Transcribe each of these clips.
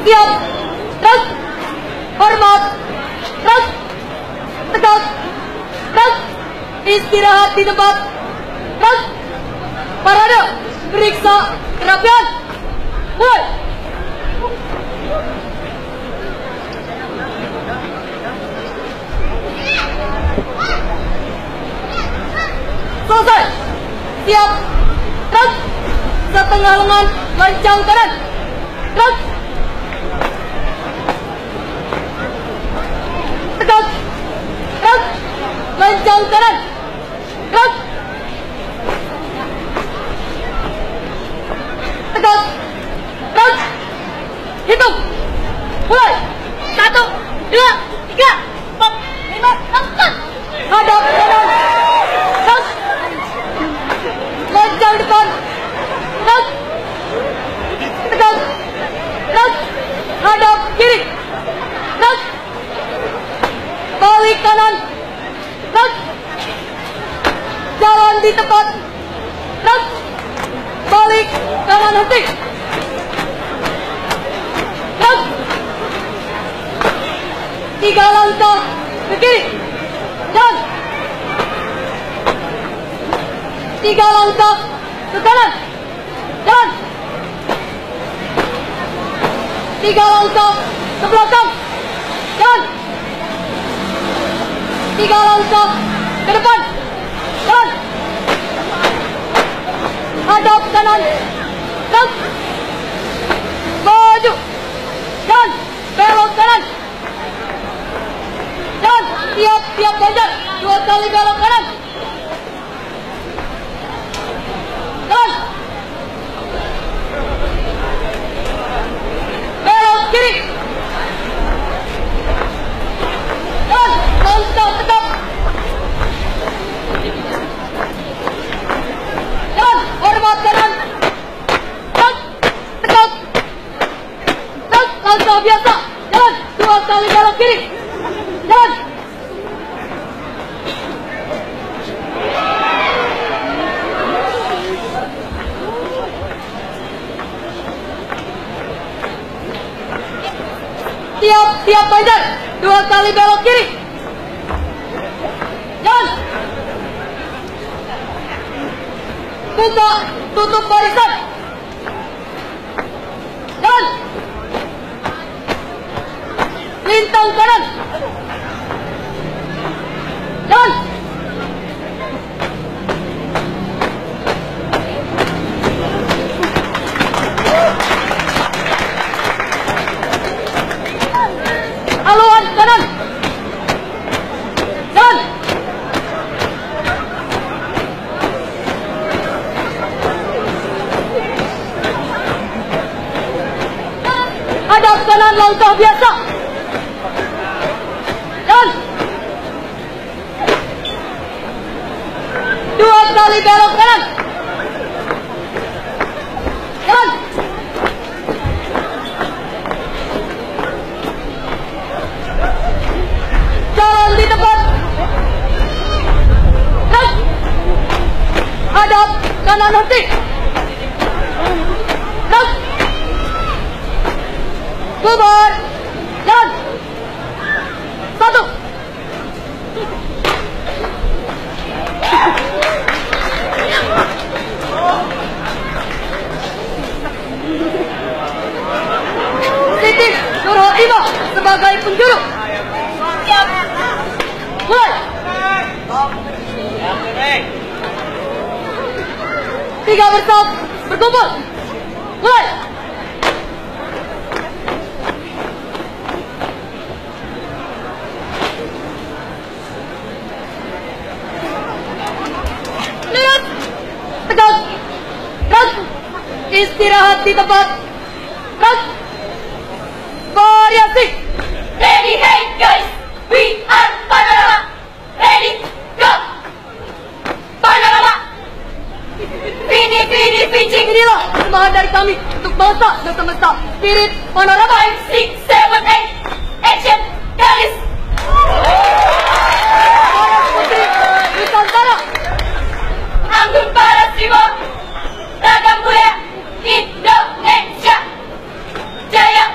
siap, terus, hormat, terus, tegak, terus, istirahat di tempat, terus, parade, periksa, kerapian, mulai. Selesai, siap, terus, setengah lengan, lancang kanan, terus, tegak, terus, lancang kanan, terus, tegak, terus, hitung, mulai, 1, 2, 3, 4, 5, 6, hadap kanan, terus, lancang depan, terus, tegak, terus, hadap kiri, terus, balik kanan, terus, jalan di tempat, terus, balik kanan henti, terus, 3 langkah ke kiri, jalan, 3 langkah ke kanan, jalan, 3 langkah ke belakang, jalan, 3 langkah ke depan, jalan, hadap kanan, terus, maju, jalan, belok kanan, jalan, siap Ganjar, 2 kali belok kanan, jalan, belok kiri, jalan, langkah tetap, jalan, hormat kanan, terus, tegak, terus, langkah biasa, jalan, 2 kali belok kiri, jalan, siap Ganjar, 2 kali belok kiri, jalan, buka, tutup barisan, jalan, lintang kanan, jalan, haluan kanan, jalan, hadap kanan langkah biasa, jalan, 2 kali belok kanan, jalan, jalan di tempat, terus, hadap kanan henti, terus, bubar, jalan, 1, titik suruh Ima sebagai penjuru, siap, mulai, 3 bersab berkumpul, mulai, lihat, tegak, terus, istirahat di tempat, terus, variasi, ready, hey guys, we are Panorama, ready, go, Panorama, pitching, inilah semangat dari kami untuk bangsa dan semesta, spirit Panorama, 5, 6, 7, 8, action, guys, para putri Nusantara, anggun para jiwa, ragam mulia, Indonesia, jaya,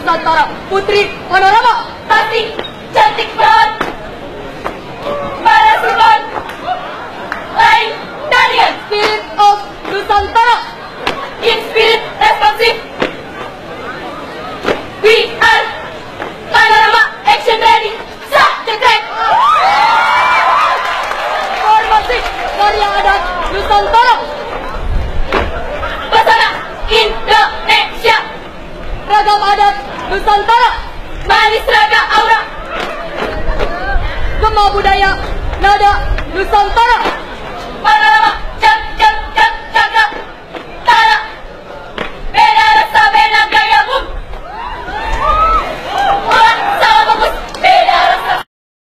Nusantara. Putri Panorama Tasik, cantik banget. Para Sultan lain Daniel. Spirit of Nusantara. In spirit responsive. We are Panorama action ready. Start the track. Formasi karya adat Nusantara. Pesona Indonesia. Ragam adat Nusantara. Manis raga aura.